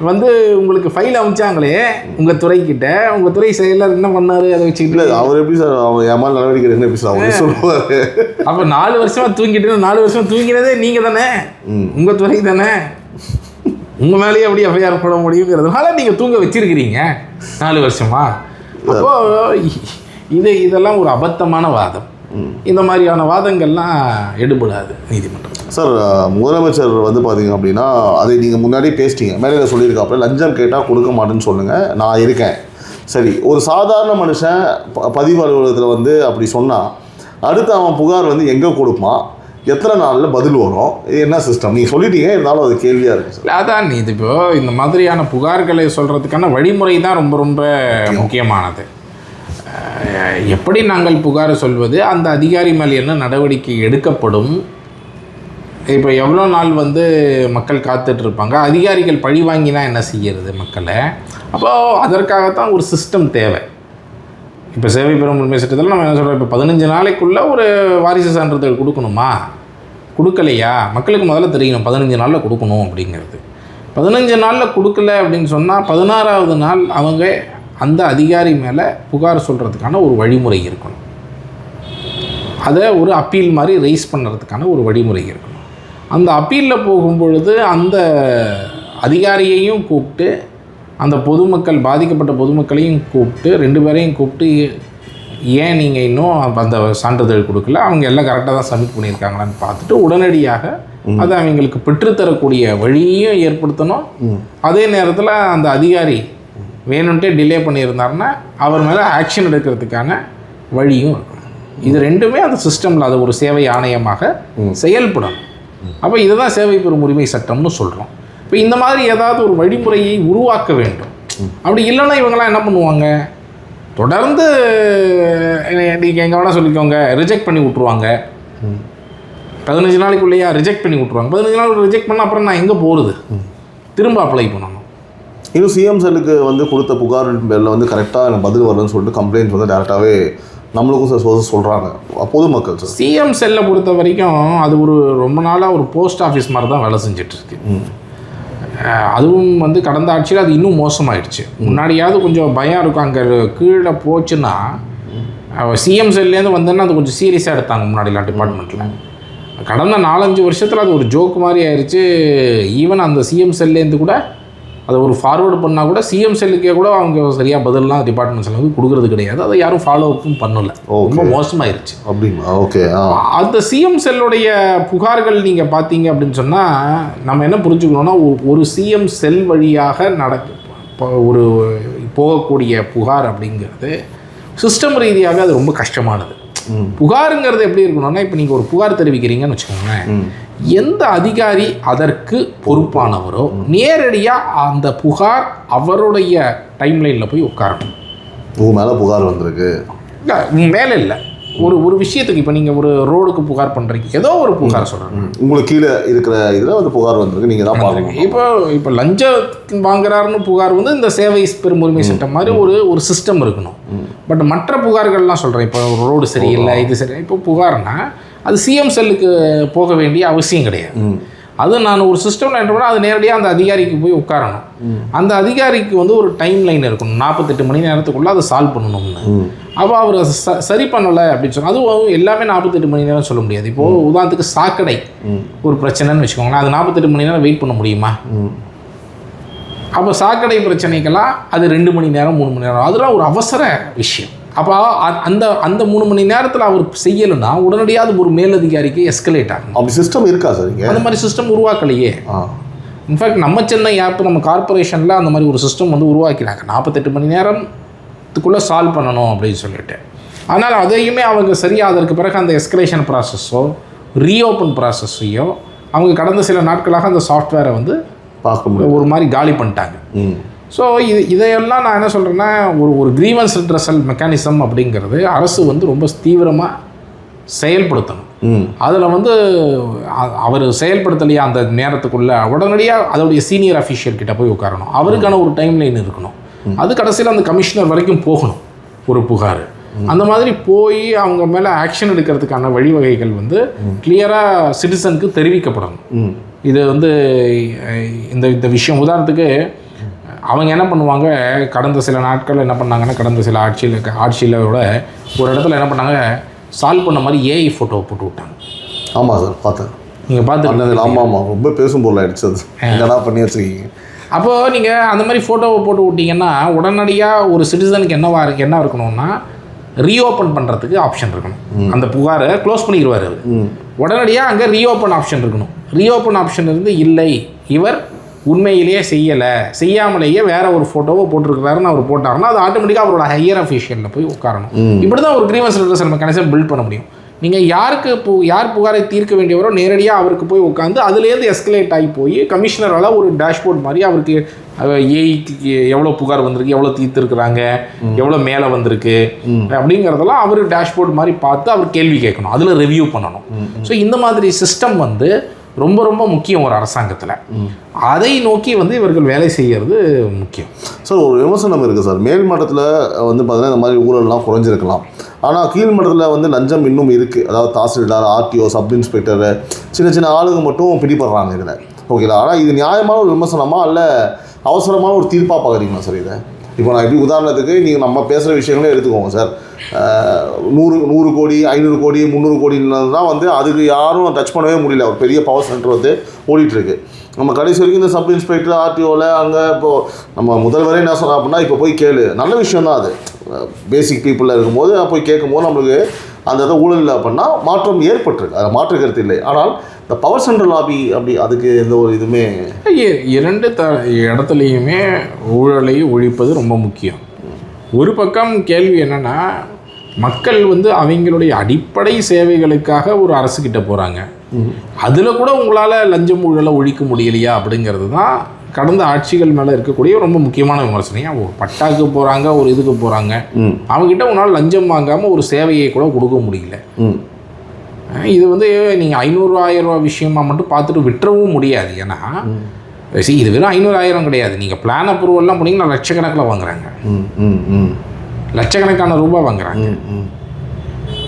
[SPEAKER 1] வந்து உங்களுக்கு ஃபைல் அமைச்சாங்களே உங்கள் துறைக்கிட்ட, உங்கள் துறை செயலர் என்ன பண்ணார்? அதை வச்சுக்கிட்டு
[SPEAKER 2] அவர் எப்படி சார் அவர் ஏமால் நடவடிக்கை என்ன எப்படி சார் அவர் சொல்லுவார்?
[SPEAKER 1] அப்போ 4 வருஷமாக தூங்கிட்டு 4 வருஷம் தூங்கினதே நீங்கள் தானே, உங்கள் துறை தானே. உங்கள் மேலேயே எப்படி எஃப்ஐஆர் போட முடியுங்கிறதுனால நீங்கள் தூங்க வச்சிருக்கிறீங்க 4 வருஷமா. அப்போது இதெல்லாம் ஒரு அபத்தமான வாதம். இந்த மாதிரியான வாதங்கள்லாம் எடுபடாது நீதிமன்றம்.
[SPEAKER 2] சார் முதலமைச்சர் வந்து பார்த்தீங்க அப்படின்னா அதை நீங்கள் முன்னாடி பேசிட்டீங்க, மேலே சொல்லியிருக்காப்புல லஞ்சம் கேட்டால் கொடுக்க மாட்டேன்னு சொல்லுங்கள், நான் இருக்கேன். சரி, ஒரு சாதாரண மனுஷன் பதிவு அலுவலகத்தில் வந்து அப்படி சொன்னால் அடுத்து அவன் புகார் வந்து எங்கே கொடுப்பான், எத்தனை நாளில் பதில் வரும், இது என்ன சிஸ்டம்? நீங்கள் சொல்லிட்டீங்க, இருந்தாலும் அது கேள்வியாக இருக்குது சார்.
[SPEAKER 1] அதான் இது இப்போ இந்த மாதிரியான புகார்களை சொல்கிறதுக்கான வழிமுறை தான் ரொம்ப ரொம்ப முக்கியமானது. எப்படி நாங்கள் புகார் சொல்வது, அந்த அதிகாரி மேல் என்ன நடவடிக்கை எடுக்கப்படும், இப்போ எவ்வளோ நாள் வந்து மக்கள் காத்துட்ருப்பாங்க, அதிகாரிகள் பழி வாங்கினா என்ன செய்கிறது மக்களை. அப்போது அதற்காகத்தான் ஒரு சிஸ்டம் தேவை. இப்போ சேவை பெறும் உரிமை சட்டத்தில் நம்ம என்ன சொல்கிறோம், இப்போ 15 நாளைக்குள்ளே ஒரு வாரிசு சான்றிதழ் கொடுக்கணுமா, கொடுக்கலையா, மக்களுக்கு முதல்ல தெரியணும் 15 நாளில் கொடுக்கணும் அப்படிங்கிறது. 15 நாளில் கொடுக்கல அப்படின்னு சொன்னால் 16வது நாள் அவங்க அந்த அதிகாரி மேலே புகார் சொல்கிறதுக்கான ஒரு வழிமுறை இருக்கணும். அதை ஒரு அப்பீல் மாதிரி ரைஸ் பண்ணுறதுக்கான ஒரு வழிமுறை இருக்கணும். அந்த அப்பீலில் போகும்பொழுது அந்த அதிகாரியையும் கூப்பிட்டு அந்த பொதுமக்கள், பாதிக்கப்பட்ட பொதுமக்களையும் கூப்பிட்டு 2 பேரையும் கூப்பிட்டு ஏன் நீங்கள் இன்னும் அந்த சான்றிதழ் கொடுக்கல, அவங்க எல்லாம் கரெக்டாக தான் சப்மிட் பண்ணியிருக்காங்களான்னு பார்த்துட்டு உடனடியாக அதை அவங்களுக்கு பெற்றுத்தரக்கூடிய வழியையும் ஏற்படுத்தணும். அதே நேரத்தில் அந்த அதிகாரி வேணும்ட்டே டிலே பண்ணியிருந்தாருன்னா அவர் மேலே ஆக்ஷன் எடுக்கிறதுக்கான வழியும் இருக்கணும். இது ரெண்டுமே அந்த சிஸ்டமில் அது ஒரு சேவை ஆணையமாக செயல்படணும். அப்போ இதை தான் சேவை பெறும் உரிமை சட்டம்னு சொல்கிறோம். இப்போ இந்த மாதிரி ஏதாவது ஒரு வழிமுறையை உருவாக்க வேண்டும். அப்படி இல்லைன்னா இவங்கெல்லாம் என்ன பண்ணுவாங்க, தொடர்ந்து நீங்கள் எங்கே வேணால் சொல்லிக்கோங்க, ரிஜெக்ட் பண்ணி விட்ருவாங்க. 15 நாளைக்குள்ளேயா ரிஜெக்ட் பண்ணி விட்ருவாங்க. 15 நாள் ரிஜெக்ட் பண்ணால் அப்புறம் நான் எங்கே போகிறது, திரும்ப அப்ளை பண்ணணும்.
[SPEAKER 2] இன்னும் சிஎம் செல்லுக்கு வந்து கொடுத்த புகார் பேரில் வந்து கரெக்டாக எனக்கு பதில் வரலன்னு சொல்லிட்டு கம்ப்ளைண்ட் வந்து டேரெக்டாகவே நம்மளுக்கும் சார் சோர்ஸ் சொல்கிறாங்க பொதுமக்கள். சார்
[SPEAKER 1] சிஎம் செல்லை பொறுத்த வரைக்கும் அது ஒரு ரொம்ப நாளாக ஒரு போஸ்ட் ஆஃபீஸ் மாதிரி தான் வேலை செஞ்சிட்ருக்கு. அதுவும் வந்து கடந்த ஆட்சியில் அது இன்னும் மோசமாயிடுச்சு. முன்னாடியாவது கொஞ்சம் பயம் இருக்கும், அங்கே கீழே போச்சுன்னா சிஎம் செல்லேருந்து வந்தோன்னா அது கொஞ்சம் சீரியஸாக எடுத்தாங்க முன்னாடிலாம் டிபார்ட்மெண்ட்டில். கடந்த 4-5 வருஷத்தில் அது ஒரு ஜோக் மாதிரி ஆயிடுச்சு. ஈவன் அந்த சிஎம் செல்லேருந்து கூட அதை ஒரு ஃபார்வேர்டு பண்ணால் கூட சிஎம் செல்லுக்கே கூட அவங்க சரியாக பதிலெலாம் டிபார்ட்மெண்ட்ஸில் வந்து கொடுக்குறது கிடையாது. அதை யாரும் ஃபாலோ அப்பும் பண்ணலை. ரொம்ப மோசமாயிருச்சு.
[SPEAKER 2] அப்படிங்களா? ஓகே.
[SPEAKER 1] அந்த சிஎம் செல்லுடைய புகார்கள் நீங்கள் பார்த்தீங்க அப்படின்னு சொன்னால் நம்ம என்ன புரிஞ்சுக்கணுன்னா, ஒரு சிஎம் செல் வழியாக ஒரு போகக்கூடிய புகார் அப்படிங்கிறது சிஸ்டம் ரீதியாக அது ரொம்ப கஷ்டமானது. புகாருங்கிறது எப்படி இருக்கணும்னா, இப்போ நீங்கள் ஒரு புகார் தெரிவிக்கிறீங்கன்னு வச்சுக்கோங்களேன், எந்த அதிகாரி அதற்கு பொறுப்பானவரோ நேரடியாக அந்த புகார் அவருடைய டைம்லைனில் போய் உட்காரணும்.
[SPEAKER 2] மேலே புகார் வந்திருக்கு,
[SPEAKER 1] மேலே இல்லை, ஒரு விஷயத்துக்கு இப்போ நீங்கள் ஒரு ரோடுக்கு புகார் பண்ணுறீங்க, ஏதோ ஒரு புகார் சொல்கிறேன்,
[SPEAKER 2] உங்களுக்கு கீழே இருக்கிற இதில் வந்து புகார் வந்திருக்கு, நீங்கள் தான் பாருங்க.
[SPEAKER 1] இப்போ லஞ்சம் வாங்குறாருன்னு புகார் வந்து இந்த சேவை பெறும் உரிமை சட்டம் மாதிரி ஒரு சிஸ்டம் இருக்கணும். பட் மற்ற புகார்கள்லாம் சொல்கிறேன், இப்போ ரோடு சரியில்லை, இது சரி, இப்போ புகார்னா அது சிஎம் செல்லுக்கு போக வேண்டிய அவசியம் கிடையாது. அது நான் ஒரு சிஸ்டமில் என்ன பண்ணால் அது நேரடியாக அந்த அதிகாரிக்கு போய் உட்காரணும். அந்த அதிகாரிக்கு வந்து ஒரு டைம் லைன் இருக்கணும், 48 மணி நேரத்துக்குள்ளே அதை சால்வ் பண்ணணும்னு. அப்போ அவர் சரி பண்ணலை அப்படின்னு சொன்னால் அதுவும் எல்லாமே 48 மணி நேரம் சொல்ல முடியாது. இப்போது உதாரணத்துக்கு சாக்கடை ஒரு பிரச்சனைன்னு வச்சுக்கோங்களேன், அது 48 மணி நேரம் வெயிட் பண்ண முடியுமா? அப்போ சாக்கடை பிரச்சனைக்கெல்லாம் அது 2 மணி நேரம் 3 மணி நேரம், அதெல்லாம் ஒரு அவசர விஷயம். அப்போ அந்த 3 மணி நேரத்தில் அவர் செய்யலைன்னா உடனடியாக அது ஒரு மேலதிகாரிக்கு எஸ்கலேட் ஆகும்.
[SPEAKER 2] அப்படி சிஸ்டம் இருக்கா சார்?
[SPEAKER 1] அந்த மாதிரி சிஸ்டம் உருவாக்கலையே. இன்ஃபேக்ட் நம்ம சென்னை ஆப் நம்ம கார்பரேஷனில் அந்த மாதிரி ஒரு சிஸ்டம் வந்து உருவாக்கினாங்க, 48 மணி நேரத்துக்குள்ளே சால்வ் பண்ணணும் அப்படின்னு சொல்லிட்டு. ஆனால் அதையுமே அவங்க சரியாக அதற்கு பிறகு அந்த எஸ்கலேஷன் ப்ராசஸோ ரீஓப்பன் ப்ராசஸையோ அவங்க கடந்த சில நாட்களாக அந்த சாஃப்ட்வேரை வந்து
[SPEAKER 2] பார்க்க முடியும்
[SPEAKER 1] ஒரு மாதிரி காலி பண்ணிட்டாங்க. ஸோ இதையெல்லாம் நான் என்ன சொல்கிறேன்னா, ஒரு கிரீவன்ஸ் ரிட்ரஸல் மெக்கானிசம் அப்படிங்கிறது அரசு வந்து ரொம்ப தீவிரமாக செயல்படுத்தணும். அதில் வந்து அவர் செயல்படுத்தலையா அந்த நேரத்துக்குள்ளே உடனடியாக அதோடைய சீனியர் அஃபீஷியல் கிட்ட போய் உட்காரணும், அவருக்கான ஒரு டைம் லைன் இருக்கணும். அது கடைசியில் அந்த கமிஷனர் வரைக்கும் போகணும் ஒரு புகார். அந்த மாதிரி போய் அவங்க மேலே ஆக்ஷன் எடுக்கிறதுக்கான வழிவகைகள் வந்து கிளியராக சிட்டிசனுக்கு தெரிவிக்கப்படணும். இது வந்து இந்த விஷயம் உதாரணத்துக்கு அவங்க என்ன பண்ணுவாங்க, கடந்த சில நாட்கள் என்ன பண்ணாங்கன்னா, கடந்த சில ஆட்சியிலோட ஒரு இடத்துல என்ன பண்ணாங்க, சால்வ் பண்ண மாதிரி ஏஐ ஃபோட்டோவை போட்டு விட்டாங்க.
[SPEAKER 2] ஆமாம் சார், பார்த்தேன்.
[SPEAKER 1] நீங்கள் பார்த்து
[SPEAKER 2] ஆமாம், ரொம்ப பேசும் பொருள் ஆகிடுச்சு. அது என்னடா பண்ணி வச்சுருக்கீங்க.
[SPEAKER 1] அப்போது நீங்கள் அந்த மாதிரி ஃபோட்டோவை போட்டு விட்டிங்கன்னா உடனடியாக ஒரு சிட்டிசனுக்கு என்ன இருக்கணும்னா, ரீஓப்பன் பண்ணுறதுக்கு ஆப்ஷன் இருக்கணும். அந்த புகாரை க்ளோஸ் பண்ணிடுவார் அவர், உடனடியாக அங்கே ரீஓப்பன் ஆப்ஷன் இருக்கணும். ரீஓப்பன் ஆப்ஷன் இருந்து இல்லை, இவர் உண்மையிலேயே செய்யாமலேயே வேற ஒரு ஃபோட்டோவை போட்டிருக்கிறாருன்னு அவர் போட்டாருன்னா அது ஆட்டோமேட்டிக்காக அவரோட ஹையர் அஃபீஷியலில் போய் உட்காரணும். இப்படி தான் ஒரு கிரீவன்ஸ் ரிட்ரஸல் மெக்கானிசம் பில்ட் பண்ண முடியும். நீங்கள் யார் புகாரை தீர்க்க வேண்டியவரோ நேரடியாக அவருக்கு போய் உட்காந்து அதுலேருந்து எஸ்கலேட் ஆகி போய் கமிஷனரால் ஒரு டேஷ்போர்ட் மாதிரி அவருக்கு ஏஐக்கு எவ்வளோ புகார் வந்திருக்கு, எவ்வளோ தீர்த்துருக்குறாங்க, எவ்வளோ மேலே வந்திருக்கு அப்படிங்கிறதெல்லாம் அவர் டேஷ்போர்ட் மாதிரி பார்த்து அவர் கேள்வி கேட்கணும், அதில் ரிவ்யூ பண்ணணும். ஸோ இந்த மாதிரி சிஸ்டம் வந்து ரொம்ப ரொம்ப முக்கியம் ஒரு அரசாங்கத்தில். அதை நோக்கி வந்து இவர்கள் வேலை செய்கிறது முக்கியம்.
[SPEAKER 2] சார் ஒரு விமர்சனம் இருக்குது சார், மேல் மட்டத்தில் வந்து பார்த்தீங்கன்னா இந்த மாதிரி ஊழல்லாம் குறைஞ்சிருக்கலாம், ஆனால் கீழ் மட்டத்தில் வந்து லஞ்சம் இன்னும் இருக்குது. அதாவது தாசில்தார், ஆர்டிஓ, சப் இன்ஸ்பெக்டர், சின்ன சின்ன ஆளுங்க மட்டும் பிடிபடுறாங்க இதில். ஓகேங்களா? ஆனால் இது நியாயமான ஒரு விமர்சனமா இல்லை அவசரமான ஒரு தீர்ப்பாக பார்க்குறீங்களா சார் இதை? இப்போ நான் எப்படி உதாரணத்துக்கு நீங்கள் நம்ம பேசுகிற விஷயங்களே எடுத்துக்கோங்க சார். 100 கோடி 500 கோடி 300 கோடின்றது தான் வந்து அதுக்கு யாரும் டச் பண்ணவே முடியல. ஒரு பெரிய பவர் சென்டர் வந்து ஓடிட்டுருக்கு. நம்ம கடைசி வரைக்கும் இந்த சப் இன்ஸ்பெக்டர், ஆர்டிஓவில் அங்கே இப்போது நம்ம முதல்வரே என்ன சொன்னோம் அப்படின்னா, இப்போ போய் கேளு, நல்ல விஷயம் தான் அது. பேசிக் பீப்புளில் இருக்கும்போது போய் கேட்கும்போது நம்மளுக்கு அந்த இதை ஊழல் அப்படின்னா மாற்றம் ஏற்பட்டுருக்கு, அதை மாற்று கருத்து இல்லை. ஆனால் இந்த பவர் சென்டர் லாபி அப்படி அதுக்கு எந்த ஒரு இதுவுமே
[SPEAKER 1] இரண்டு இடத்துலையுமே ஊழலை ஒழிப்பது ரொம்ப முக்கியம். ஒரு பக்கம் கேள்வி என்னென்னா, மக்கள் வந்து அவங்களுடைய அடிப்படை சேவைகளுக்காக ஒரு அரசுக்கிட்ட போகிறாங்க, அதில் கூட உங்களால் லஞ்சம் ஊழலை ஒழிக்க முடியலையா அப்படிங்கிறது தான் கடந்த ஆட்சிகள் மேலே இருக்கக்கூடிய ரொம்ப முக்கியமான விமர்சனம். ஒரு பட்டாக்கு போகிறாங்க, ஒரு இதுக்கு போகிறாங்க, அவங்ககிட்ட உங்களால் லஞ்சம் வாங்காமல் ஒரு சேவையை கூட கொடுக்க முடியல. இது வந்து நீங்கள் 500-1000 ரூபா விஷயமா மட்டும் பார்த்துட்டு விட்டுறவும் முடியாது. ஏன்னா இது வெறும் 500-1000 கிடையாது. நீங்கள் பிளான் அப்ரூவல்லாம் போனீங்கன்னா லட்சக்கணக்கில் வாங்குறாங்க, லட்சக்கணக்கான ரூபா வாங்குறாங்க.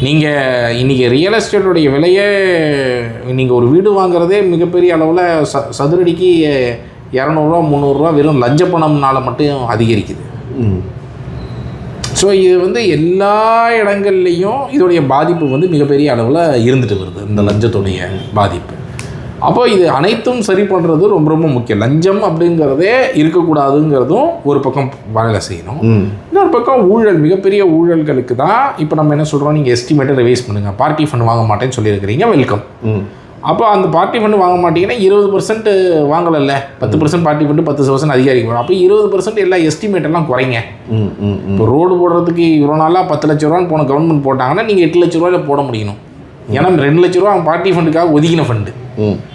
[SPEAKER 1] நீங்கள் இன்றைக்கி ரியல் எஸ்டேட்டுடைய விலையே, நீங்கள் ஒரு வீடு வாங்குறதே மிகப்பெரிய அளவில் சதுரடிக்கு 200 ரூபா 300 ரூபா வெறும் லஞ்ச பணம்னால மட்டும் அதிகரிக்குது. ஸோ இது வந்து எல்லா இடங்கள்லேயும் இதோடைய பாதிப்பு வந்து மிகப்பெரிய அளவில் இருந்துட்டு வருது, இந்த லஞ்சத்துடைய பாதிப்பு. அப்போ இது அனைத்தும் சரி பண்ணுறது ரொம்ப ரொம்ப முக்கியம். லஞ்சம் அப்படிங்கிறதே இருக்கக்கூடாதுங்கிறதும் ஒரு பக்கம் வேலை செய்யணும். இன்னொரு பக்கம் ஊழல், மிகப்பெரிய ஊழல்களுக்கு தான் இப்போ நம்ம என்ன சொல்கிறோம், நீங்கள் எஸ்டிமேட்டை ரிவைஸ் பண்ணுங்கள், பார்ட்டி ஃபண்ட் வாங்க மாட்டேன்னு சொல்லியிருக்கிறீங்க, வெல்கம். அப்போ அந்த பார்ட்டி ஃபண்டு வாங்க மாட்டீங்கன்னா 20% வாங்கலைல்ல, 10% பார்ட்டி ஃபண்டு 10% அதிகாரிக்கு வரும். அப்போ 20% எல்லா எஸ்டிமேட்டெல்லாம் குறைங்க. இப்போ ரோடு போடுறதுக்கு இவ்வளோ நாளாக 10 லட்ச ரூபான்னு போன கவர்மெண்ட் போட்டாங்கன்னா நீங்கள் 8 லட்ச ரூபாயில் போட முடியணும். ஏன்னா 2 லட்ச ரூபா பார்ட்டி ஃபண்டுக்காக ஒதுக்கின ஃபண்டு.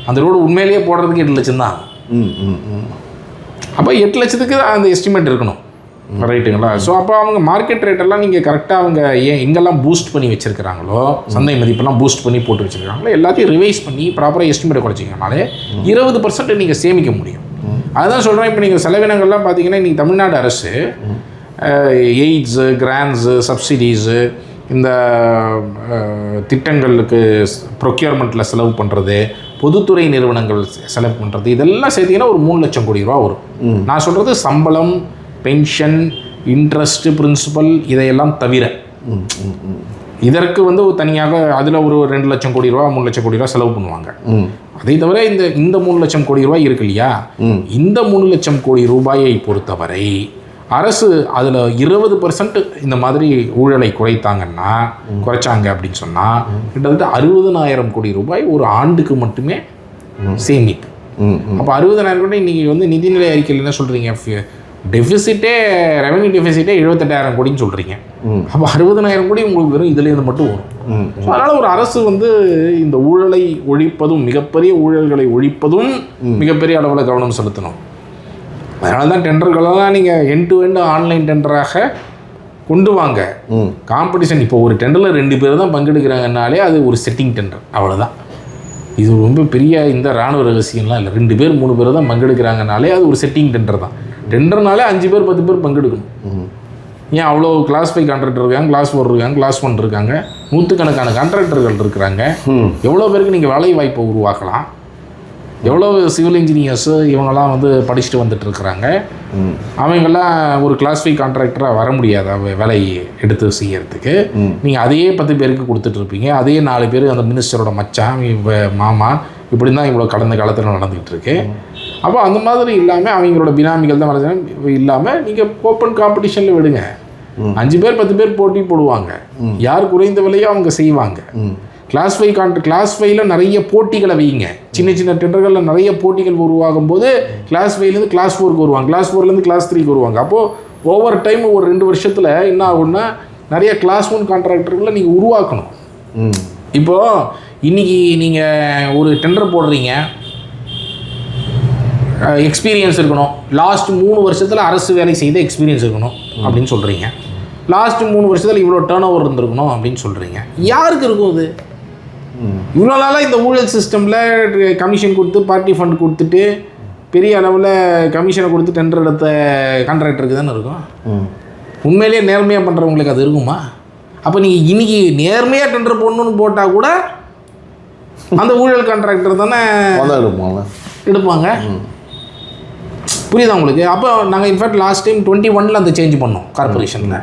[SPEAKER 1] அந்த ரோடு உண்மையிலேயே போடுறதுக்கு 8 லட்சம் தான். அப்போ 8 லட்சத்துக்கு அந்த எஸ்டிமேட் இருக்கணும், ரைட்டுங்களா? ஸோ அப்போ அவங்க மார்க்கெட் ரேட்டெல்லாம் நீங்கள் கரெக்டாக அவங்க எங்கெல்லாம் பூஸ்ட் பண்ணி வச்சுருக்கிறாங்களோ, சந்தை மதிப்பெல்லாம் பூஸ்ட் பண்ணி போட்டு வச்சுருக்காங்களோ, எல்லாத்தையும் ரிவைஸ் பண்ணி ப்ராப்பராக எஸ்டிமேட்டை குறைச்சிங்கனாலே 20% நீங்கள் சேமிக்க முடியும். அதுதான் சொல்கிறேன். இப்போ நீங்கள் செலவினங்கள்லாம் பார்த்தீங்கன்னா இன்றைக்கி தமிழ்நாடு அரசு எய்ட்ஸு, கிராண்ட்ஸு, சப்சிடிஸு, இந்த திட்டங்களுக்கு ப்ரொக்யூர்மெண்ட்டில் செலவு பண்ணுறது, பொதுத்துறை நிறுவனங்கள் செலவு பண்ணுறது, இதெல்லாம் சேர்த்திங்கன்னா ஒரு 3 லட்சம் கோடி ரூபா வரும். நான் சொல்கிறது சம்பளம், பென்ஷன், இன்ட்ரெஸ்ட்டு, பிரின்சிபல் இதையெல்லாம் தவிர. இதற்கு வந்து தனியாக அதில் ஒரு 2 லட்சம் கோடி ரூபா 3 லட்சம் கோடி ரூபா செலவு பண்ணுவாங்க. அதை தவிர இந்த 3 லட்சம் கோடி ரூபாய் இருக்கு இல்லையா, இந்த 3 லட்சம் கோடி ரூபாயை பொறுத்தவரை அரசு அதில் 20% இந்த மாதிரி ஊழலை குறைச்சாங்க அப்படின்னு சொன்னால் கிட்டத்தட்ட 60,000 கோடி ரூபாய் ஒரு ஆண்டுக்கு மட்டுமே சேமிப்பு. அப்போ 60,000 கோடி நீங்கள் வந்து நிதிநிலை அறிக்கையில் என்ன சொல்கிறீங்க, டெஃபிசிட்டே, ரெவன்யூ டெஃபிசிட்டே 78,000 கோடின்னு சொல்கிறீங்க. அப்போ 60,000 கோடி உங்களுக்கு வெறும் இதுலேருந்து மட்டும் வரும். ஸோ அதனால் ஒரு அரசு வந்து இந்த ஊழலை ஒழிப்பதும், மிகப்பெரிய ஊழல்களை ஒழிப்பதும் மிகப்பெரிய அளவில் கவனம் செலுத்தணும். அதனால தான் டெண்டர்களெல்லாம் நீங்கள் எண்ட் டு எண்ட் ஆன்லைன் டெண்டராக கொண்டு வாங்க. காம்படிஷன் இப்போ ஒரு டெண்டரில் 2 பேர் தான் பங்கெடுக்கிறாங்கனாலே அது ஒரு செட்டிங் டெண்டர், அவ்வளோதான். இது ரொம்ப பெரிய இந்த இராணுவ ரகசியம்லாம் இல்லை. 2 பேர் 3 பேர் தான் பங்கெடுக்கிறாங்கனாலே அது ஒரு செட்டிங் டெண்டர் தான். டெண்டர்னாலே 5 பேர் 10 பேர் பங்கெடுக்கணும். ஏன் அவ்வளோ கிளாஸ் 5 கான்ட்ராக்டர் இருக்காங்க, கிளாஸ் 4 இருக்காங்க, கிளாஸ் 1 இருக்காங்க, 100கணக்கான கான்ட்ராக்டர்கள் இருக்கிறாங்க. எவ்வளோ பேருக்கு நீங்கள் வேலை வாய்ப்பை உருவாக்கலாம், எவ்வளோ சிவில் இன்ஜினியர்ஸு இவங்கெல்லாம் வந்து படிச்சுட்டு வந்துட்டு இருக்கிறாங்க. அவங்கெல்லாம் ஒரு கிளாஸ் 5 கான்ட்ராக்டராக வர முடியாது வேலை எடுத்து செய்யறதுக்கு. நீங்கள் அதையே 10 பேருக்கு கொடுத்துட்ருப்பீங்க. அதே 4 பேர் அந்த மினிஸ்டரோட மச்சான், மாமா, இப்படி தான் இவ்வளோ கடந்த காலத்தில் நடந்துக்கிட்டு இருக்கு. அப்போ அந்த மாதிரி இல்லாமல் அவங்களோட பினாமிகள் தான் வளர்ச்சி இல்லாமல் நீங்கள் ஓப்பன் காம்படிஷனில் விடுங்க. 5 பேர் 10 பேர் போட்டி போடுவாங்க. யார் குறைந்த விலையோ அவங்க செய்வாங்க. கிளாஸ் 5ல நிறைய போட்டிகளை வைங்க. சின்ன சின்ன டெண்டர்களில் நிறைய போட்டிகள் உருவாகும் போது கிளாஸ் 5லேருந்து கிளாஸ் 4க்கு வருவாங்க, கிளாஸ் 4லேருந்து கிளாஸ் 3க்கு வருவாங்க. அப்போது ஓவர் டைம் ஒரு 2 வருஷத்தில் என்ன ஆகும்னா நிறைய கிளாஸ் 1 கான்ட்ராக்டர்களை நீங்கள் உருவாக்கணும். இப்போது இன்றைக்கி நீங்கள் ஒரு டெண்டர் போடுறீங்க, எக்ஸ்பீரியன்ஸ் இருக்கணும், லாஸ்ட் 3 வருஷத்தில் அரசு வேலை செய்த எக்ஸ்பீரியன்ஸ் இருக்கணும் அப்படின்னு சொல்கிறீங்க. லாஸ்ட் 3 வருஷத்தில் இவ்வளோ டேர்ன் ஓவர் இருந்திருக்கணும் அப்படின்னு சொல்கிறீங்க. யாருக்கு இருக்கும் அது? இவ்வளோ நாளாக இந்த ஊழல் சிஸ்டமில் கமிஷன் கொடுத்து பார்ட்டி ஃபண்ட் கொடுத்துட்டு பெரிய அளவில் கமிஷனை கொடுத்து டெண்டர் எடுத்த கான்ட்ராக்டருக்கு தானே இருக்கும். உண்மையிலேயே நேர்மையாக பண்ணுறவங்களுக்கு அது இருக்குமா? அப்போ நீங்கள் இன்றைக்கி நேர்மையாக டெண்டர் போடணுன்னு போட்டால் கூட அந்த ஊழல் கான்ட்ராக்டர் தானே எடுப்பாங்க. புரியுதா உங்களுக்கு? அப்போ நாங்கள் இன்ஃபேக்ட் லாஸ்ட் டைம் 21 அந்த சேஞ்ச் பண்ணோம் கார்பரேஷனில்.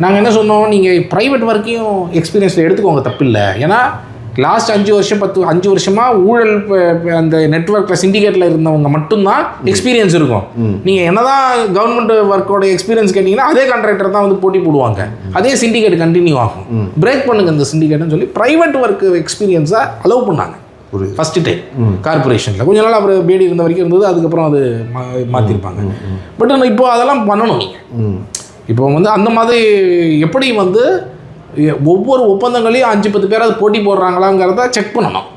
[SPEAKER 1] நாங்கள் என்ன சொன்னோம், நீங்கள் ப்ரைவேட் ஒர்க்கையும் எக்ஸ்பீரியன்ஸில் எடுத்துக்கோங்க, தப்பில்லை. ஏன்னா லாஸ்ட் 5 வருஷமாக ஊழல் அந்த நெட்ஒர்க்கில் சிண்டிகேட்டில் இருந்தவங்க மட்டும்தான் எக்ஸ்பீரியன்ஸ் இருக்கும். நீங்கள் என்னதான் கவர்மெண்ட் ஒர்க்கோட எக்ஸ்பீரியன்ஸ் கேட்டிங்கன்னா அதே கான்ட்ராக்டர் தான் வந்து போட்டி போடுவாங்க, அதே சிண்டிகேட் கண்டினியூ ஆகும். பிரேக் பண்ணுங்க இந்த சிண்டிகேட்னு சொல்லி ப்ரைவேட் ஒர்க் எக்ஸ்பீரியன்ஸை அலோவ் பண்ணாங்க ஃபஸ்ட்டு டைம் கார்பரேஷனில். கொஞ்ச நாள் அவர் பேடி இருந்த வரைக்கும் இருந்தது, அதுக்கப்புறம் அது மாற்றிருப்பாங்க. பட் இப்போது அதெல்லாம் பண்ணணும். நீங்கள் இப்போ வந்து அந்த மாதிரி எப்படி வந்து ஒவ்வொரு ஒப்பந்தங்களையும் 5-10 பேராவது போட்டி போடுறாங்களாங்கிறத செக் பண்ணணும்.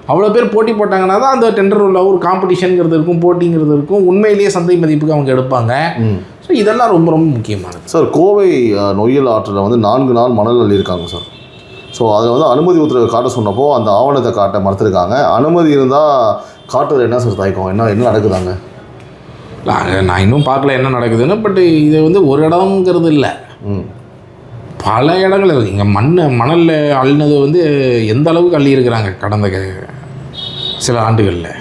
[SPEAKER 1] அவ்வளோ பேர் போட்டி போட்டாங்கன்னா தான் அந்த டெண்டர் உள்ள ஒரு காம்படிஷனுங்கிறது இருக்கும், போட்டிங்கிறது இருக்கும், உண்மையிலேயே சந்தை மதிப்புக்கு அவங்க எடுப்பாங்க. ஸோ இதெல்லாம் ரொம்ப ரொம்ப முக்கியமானது.
[SPEAKER 2] சார், கோவை நொய்யல் ஆற்றில் வந்து 4 நாள் மணல் அள்ளியிருக்காங்க சார். ஸோ அதில் வந்து அனுமதி உத்தரவு காட்ட சொன்னப்போ அந்த ஆவணத்தை காட்ட மறுத்துருக்காங்க. அனுமதி இருந்தால் காட்டுறது என்ன சார் தயக்கம்? என்ன நடக்குதாங்க?
[SPEAKER 1] நான் இன்னும் பார்க்கல என்ன நடக்குதுன்னு. பட் இது வந்து ஒரு இடம்ங்கிறது இல்லை, பல இடங்கள் இருக்குது. இங்கே மணல் அள்ளினது வந்து எந்த அளவுக்கு அள்ளி இருக்கிறாங்க கடந்த சில ஆண்டுகளில்.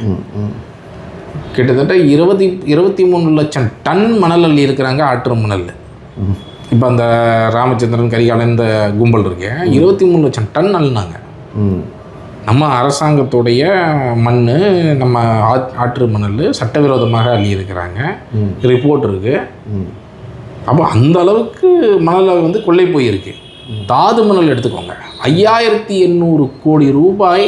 [SPEAKER 1] கிட்டத்தட்ட 23 லட்சம் டன் மணல் அள்ளி இருக்கிறாங்க, ஆற்று மணல். இப்போ அந்த ராமச்சந்திரன் கரிகாலன் இந்த கும்பல் இருக்கு, 23 லட்சம் டன் அள்ளினாங்க. நம்ம அரசாங்கத்துடைய மண், நம்ம ஆற்று மணல் சட்டவிரோதமாக அள்ளி இருக்கிறாங்க, ரிப்போர்ட் இருக்குது. அப்போ அந்த அளவுக்கு மணல் வந்து கொள்ளை போயிருக்கு. தாது மணல் எடுத்துக்கோங்க, 5800 கோடி ரூபாய்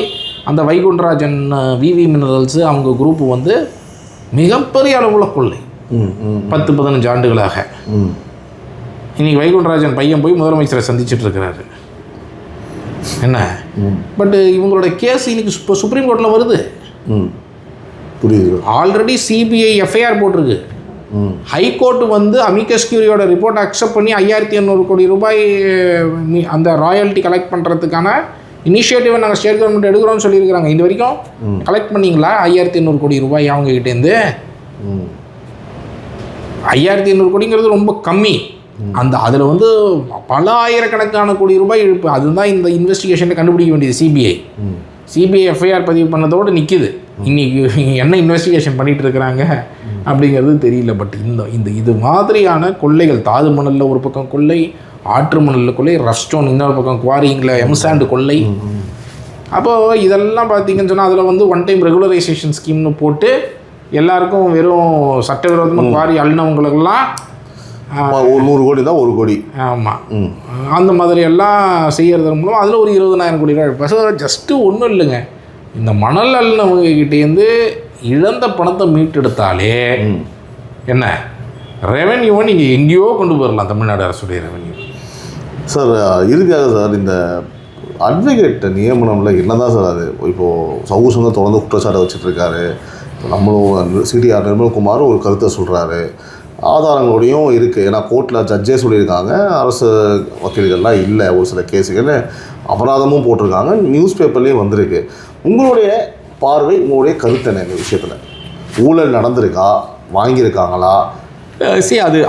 [SPEAKER 1] அந்த வைகுண்டராஜன் விவி மினரல்ஸு அவங்க குரூப்பு வந்து மிகப்பெரிய அளவில் கொள்ளை 10-15 ஆண்டுகளாக. இன்றைக்கி வைகுண்டராஜன் பையன் போய் முதலமைச்சரை சந்திச்சுட்டு இருக்கிறாரு. என்ன பட் இவங்களோட கேஸ் இன்னைக்கு இப்போ சுப்ரீம் கோர்ட்டில் வருது.
[SPEAKER 2] புரியுது.
[SPEAKER 1] ஆல்ரெடி சிபிஐ எஃப்ஐஆர் போட்டிருக்கு. ஹைகோர்ட்டு வந்து அமிகஸ் கியூரியோட ரிப்போர்ட் அக்செப்ட் பண்ணி 5800 கோடி ரூபாய் அந்த ராயல்ட்டி கலெக்ட் பண்ணுறதுக்கான இனிஷியேட்டிவை நாங்கள் ஸ்டேட் கவர்மெண்ட் எடுக்கிறோம்னு சொல்லியிருக்கிறாங்க. இது வரைக்கும் கலெக்ட் பண்ணிங்களா 5800 கோடி ரூபாய் அவங்ககிட்டேருந்து? 5800 கோடிங்கிறது ரொம்ப கம்மி. அதில் வந்து பல ஆயிரக்கணக்கான கோடி ரூபாய் இழுப்பு. அதுதான் இந்த இன்வெஸ்டிகேஷனை கண்டுபிடிக்க வேண்டியது சிபிஐ எஃப்ஐஆர் பதிவு பண்ணதோடு நிற்கிது. இன்றைக்கி என்ன இன்வெஸ்டிகேஷன் பண்ணிகிட்டு இருக்கிறாங்க அப்படிங்கிறது தெரியல. பட் இது மாதிரியான கொள்ளைகள், தாது மணலில் ஒரு பக்கம் கொள்ளை, ஆற்று மணலில் கொள்ளை, ரஃப் ஸ்டோன் இன்னொரு பக்கம் குவாரிங்கில் எம்சாண்டு கொள்ளை. அப்போது இதெல்லாம் பார்த்தீங்கன்னு சொன்னால் அதில் வந்து ஒன் டைம் ரெகுலரைசேஷன் ஸ்கீம்னு போட்டு எல்லாருக்கும் வெறும் சட்டவிரோதமாக குவாரி அள்ளினவங்களுக்கெல்லாம்
[SPEAKER 2] 100 கோடி தான் 1 கோடி.
[SPEAKER 1] ஆமாம், அந்த மாதிரியெல்லாம் செய்கிறது மூலம் அதில் ஒரு 20,000 கோடி ரூபாய் இப்போ ஜஸ்ட்டு ஒன்றும் இல்லைங்க. இந்த மணல் அள்ளினவங்ககிட்டேருந்து இழந்த பணத்தை மீட்டெடுத்தாலே என்ன ரெவென்யூவை நீங்கள் எங்கேயோ கொண்டு போயிடலாம், தமிழ்நாடு அரசுடைய ரெவென்யூ.
[SPEAKER 2] சார், இறுதியாக சார், இந்த அட்வொகேட் நியமனம்ல என்ன தான் சார் அது? இப்போது சவுசங்க தொடர்ந்து குற்றச்சாட்டை வச்சுட்ருக்காரு. நம்மளும் சிடிஆர் நிர்மல்குமார் ஒரு கருத்தை சொல்கிறாரு, ஆதாரங்களோடையும் இருக்குது. ஏன்னா கோர்ட்டில் ஜட்ஜே சொல்லியிருக்காங்க, அரசு வக்கீல்கள்லாம் இல்லை, ஒரு சில கேஸுகள் அபராதமும் போட்டிருக்காங்க, நியூஸ் பேப்பர்லேயும் வந்திருக்கு. உங்களுடைய பார்வை, உங்களுடைய கருத்து என்ன இந்த விஷயத்தில்? ஊழல் நடந்திருக்கா, வாங்கியிருக்காங்களா?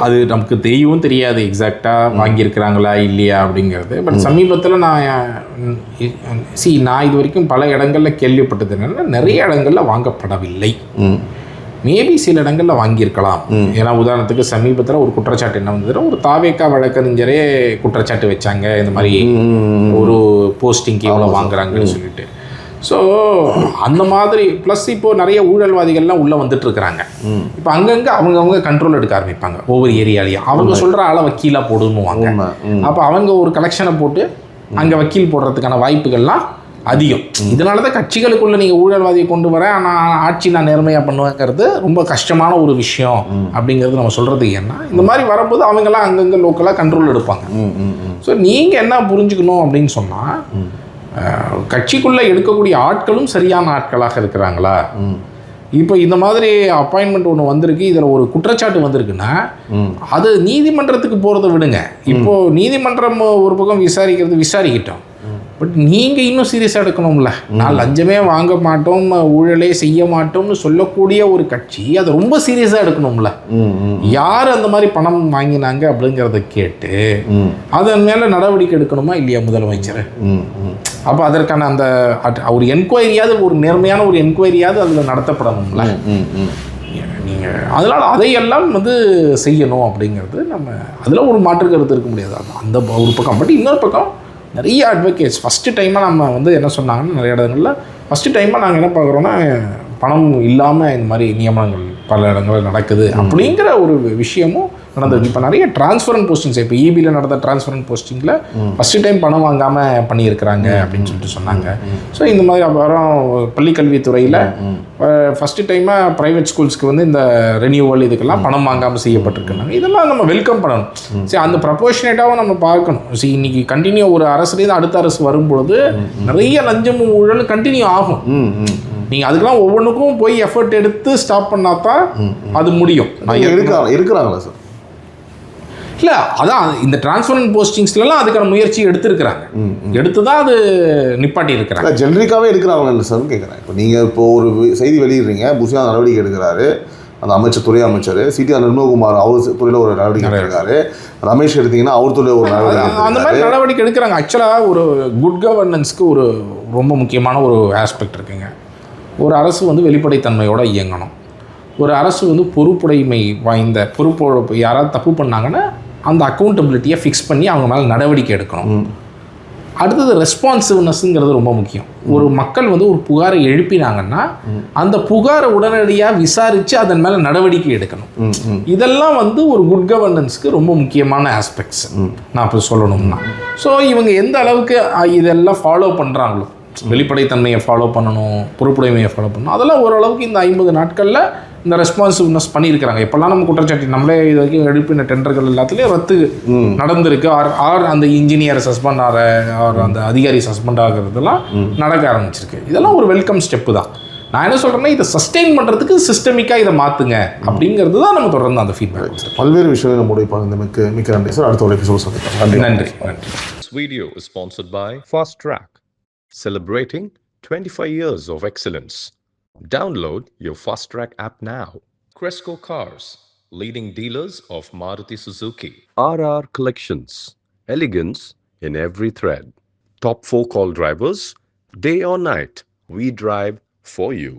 [SPEAKER 1] அது நமக்கு தெரியவும் தெரியாது எக்ஸாக்டாக வாங்கியிருக்கிறாங்களா இல்லையா அப்படிங்கிறது. பட் சமீபத்தில் நான் இது வரைக்கும் பல இடங்களில் கேள்விப்பட்டது என்னென்னா, நிறைய இடங்களில் வாங்கப்படவில்லை. மேபி சில இடங்களில் வாங்கியிருக்கலாம். ஏன்னா உதாரணத்துக்கு சமீபத்தில் ஒரு குற்றச்சாட்டு என்ன வந்ததுன்னா, ஒரு தாவேக்கா வழக்கறிஞரே குற்றச்சாட்டு வச்சாங்க, இந்த மாதிரி ஒரு போஸ்டிங்க்கு எவ்வளோ வாங்குறாங்கன்னு சொல்லிட்டு. ஸோ அந்த மாதிரி ப்ளஸ் இப்போது நிறைய ஊழல்வாதிகள்லாம் உள்ளே வந்துட்டுருக்குறாங்க. இப்போ அங்கங்கே அவங்கவுங்க கண்ட்ரோல் எடுக்க ஆரம்பிப்பாங்க ஒவ்வொரு ஏரியாலையும். அவங்க சொல்கிற ஆளை வக்கீலாக போடுன்னுவாங்க. அப்போ அவங்க ஒரு கலெக்ஷனை போட்டு அங்கே வக்கீல் போடுறதுக்கான வாய்ப்புகள்லாம் அதிகம். இதனால தான் கட்சிகளுக்குள்ளே நீங்கள் ஊழல்வாதியை கொண்டு வர, ஆனால் ஆட்சி நான் நேர்மையாக பண்ணுவேங்கிறது ரொம்ப கஷ்டமான ஒரு விஷயம் அப்படிங்கிறது நம்ம சொல்கிறதுக்கு. ஏன்னா இந்த மாதிரி வரும்போது அவங்கெல்லாம் அங்கங்கே லோக்கலாக கண்ட்ரோல் எடுப்பாங்க. ஸோ நீங்கள் என்ன புரிஞ்சுக்கணும் அப்படின்னு சொன்னால், கட்சிக்குள்ளே எடுக்கக்கூடிய ஆட்களும் சரியான ஆட்களாக இருக்கிறாங்களா? இப்போ இந்த மாதிரி அப்பாயின்மெண்ட் ஒன்று வந்திருக்கு, இதில் ஒரு குற்றச்சாட்டு வந்திருக்குன்னா அது நீதிமன்றத்துக்கு போகிறத விடுங்க. இப்போது நீதிமன்றம் ஒரு பக்கம் விசாரிக்கிட்டோம். பட் நீங்கள் இன்னும் சீரியஸாக எடுக்கணும்ல. நான் லஞ்சமே வாங்க மாட்டோம், ஊழலே செய்ய மாட்டோம்னு சொல்லக்கூடிய ஒரு கட்சி அதை ரொம்ப சீரியஸாக எடுக்கணும்ல. யார் அந்த மாதிரி பணம் வாங்கினாங்க அப்படிங்கிறத கேட்டு அதன் மேலே நடவடிக்கை எடுக்கணுமா இல்லையா முதலமைச்சர்? அப்போ அதற்கான அந்த ஒரு என்கொயரியாவது, ஒரு நேர்மையான ஒரு என்கொயரியாவது அதில் நடத்தப்படணும்ல. நீங்கள் அதனால் அதையெல்லாம் வந்து செய்யணும் அப்படிங்கிறது நம்ம அதில் ஒரு மாற்று கருத்து இருக்க முடியாது. அந்த ஒரு பக்கம். பட் இன்னொரு பக்கம் நிறைய அட்வொகேட்ஸ் ஃபஸ்ட்டு டைமாக நம்ம வந்து என்ன சொன்னாங்கன்னா, நிறைய இடங்களில் ஃபஸ்ட்டு டைமாக நாங்கள் என்ன பார்க்குறோன்னா, பணம் இல்லாமல் இந்த மாதிரி நியமனங்கள் பல இடங்களில் நடக்குது அப்படிங்கிற ஒரு விஷயமும் நடந்தது. இப்போ நிறைய டிரான்ஸ்பரண்ட் போஸ்டிங்ஸ், இப்போ இபியில் நடந்த டிரான்ஸ்பரண்ட் போஸ்டிங்கில் ஃபஸ்ட்டு டைம் பணம் வாங்காமல் பண்ணியிருக்கிறாங்க அப்படின்னு சொல்லிட்டு சொன்னாங்க. ஸோ இந்த மாதிரி அப்புறம் பள்ளிக்கல்வித்துறையில் ஃபஸ்ட்டு டைமாக ப்ரைவேட் ஸ்கூல்ஸ்க்கு வந்து இந்த ரெனியூவல் இதுக்கெல்லாம் பணம் வாங்காமல் செய்யப்பட்டிருக்குனாங்க. இதெல்லாம் நம்ம வெல்கம் பண்ணணும். சரி, அந்த ப்ரப்போர்ஷனேட்டாகவும் நம்ம பார்க்கணும். சரி, இன்றைக்கி கண்டினியூ ஒரு அரசுலேருந்து அடுத்த அரசு வரும்பொழுது நிறைய லஞ்சமும் ஊழலும் கண்டினியூ ஆகும். நீங்கள் அதுக்கெல்லாம் ஒவ்வொன்றுக்கும் போய் எஃபர்ட் எடுத்து ஸ்டாப் பண்ணால் தான் அது முடியும்.
[SPEAKER 2] இருக்கிறாங்களா சார்?
[SPEAKER 1] இல்லை, அதான் இந்த டிரான்ஸ்பரண்ட் போஸ்டிங்ஸ்லாம் அதுக்கான முயற்சி எடுத்துருக்கிறாங்க. எடுத்து தான் அது நிப்பாட்டி இருக்கிறாங்க.
[SPEAKER 2] ஜென்ரிக்காகவே எடுக்கிறாங்க சார் கேட்குறேன். இப்போ நீங்கள் இப்போ ஒரு செய்தி வெளியிடுறீங்க, புஷியா நடவடிக்கை எடுக்கிறாரு அந்த அமைச்சர், துறை அமைச்சர் சிடிஆர் நிர்மல்குமார், அவர் துறையில் ஒரு நடவடிக்கை எடுக்கிறாரு. ரமேஷ் எடுத்தீங்கன்னா அவர் துறையில் ஒரு நடவடிக்கை, அந்த மாதிரி
[SPEAKER 1] நடவடிக்கை எடுக்கிறாங்க. ஆக்சுவலாக ஒரு குட் கவர்னன்ஸ்க்கு ஒரு ரொம்ப முக்கியமான ஒரு ஆஸ்பெக்ட் இருக்குங்க. ஒரு அரசு வந்து வெளிப்படைத்தன்மையோடு இயங்கணும். ஒரு அரசு வந்து பொறுப்புடைமை வாய்ந்த பொறுப்போடு யாராவது தப்பு பண்ணாங்கன்னா அந்த அக்கௌண்டபிலிட்டியை ஃபிக்ஸ் பண்ணி அவங்க மேலே நடவடிக்கை எடுக்கணும். அடுத்தது ரெஸ்பான்சிவ்னஸ்ங்கிறது ரொம்ப முக்கியம். ஒரு மக்கள் வந்து ஒரு புகாரை எழுப்பினாங்கன்னா அந்த புகாரை உடனடியாக விசாரித்து அதன் மேலே நடவடிக்கை எடுக்கணும். இதெல்லாம் வந்து ஒரு குட் கவர்னன்ஸ்க்கு ரொம்ப முக்கியமான ஆஸ்பெக்ட்ஸ் நான் இப்போ சொல்லணும்னா. ஸோ இவங்க எந்த அளவுக்கு இதெல்லாம் ஃபாலோ பண்ணுறாங்களோ, வெளிப்படைத்தன்மையை ஃபாலோ பண்ணணும், பொறுப்புடைமையை ஃபாலோ பண்ணணும், அதெல்லாம் ஓரளவுக்கு இந்த 50 நாட்களில் இந்த ரெஸ்பான்சிவ்னஸ் பண்ணியிருக்கிறாங்க. இப்போல்லாம் நம்ம குற்றச்சாட்டு நம்மளே இது வரைக்கும் எழுப்பின டெண்டர்கள் எல்லாத்துலேயும் ரத்து நடந்திருக்கு. ஆர் அந்த இன்ஜினியர் சஸ்பெண்ட் ஆகிற, ஆர் அந்த அதிகாரி சஸ்பெண்ட் ஆகிறதுலாம் நடக்க ஆரம்பிச்சிருக்கு. இதெல்லாம் ஒரு வெல்கம் ஸ்டெப்பு தான். நான் என்ன சொல்கிறேன்னா, இதை சஸ்டெயின் பண்ணுறதுக்கு சிஸ்டமிக்காக இதை மாற்றுங்க அப்படிங்கிறது தான் நம்ம தொடர்ந்து அந்த ஃபீட்பேக்.
[SPEAKER 2] பல்வேறு விஷயங்கள் நம்ம முடிவு மிக்க நன்றி சார். அடுத்த ஒரு எபிசோட் சந்திப்போம்.
[SPEAKER 1] நன்றி.
[SPEAKER 3] This video is sponsored by Fast Track, celebrating 25 years of excellence. Download your Fast Track app now. Cresco Cars, leading dealers of Maruti Suzuki. RR Collections, elegance in every thread. Top 4 call drivers, day or night, we drive for you.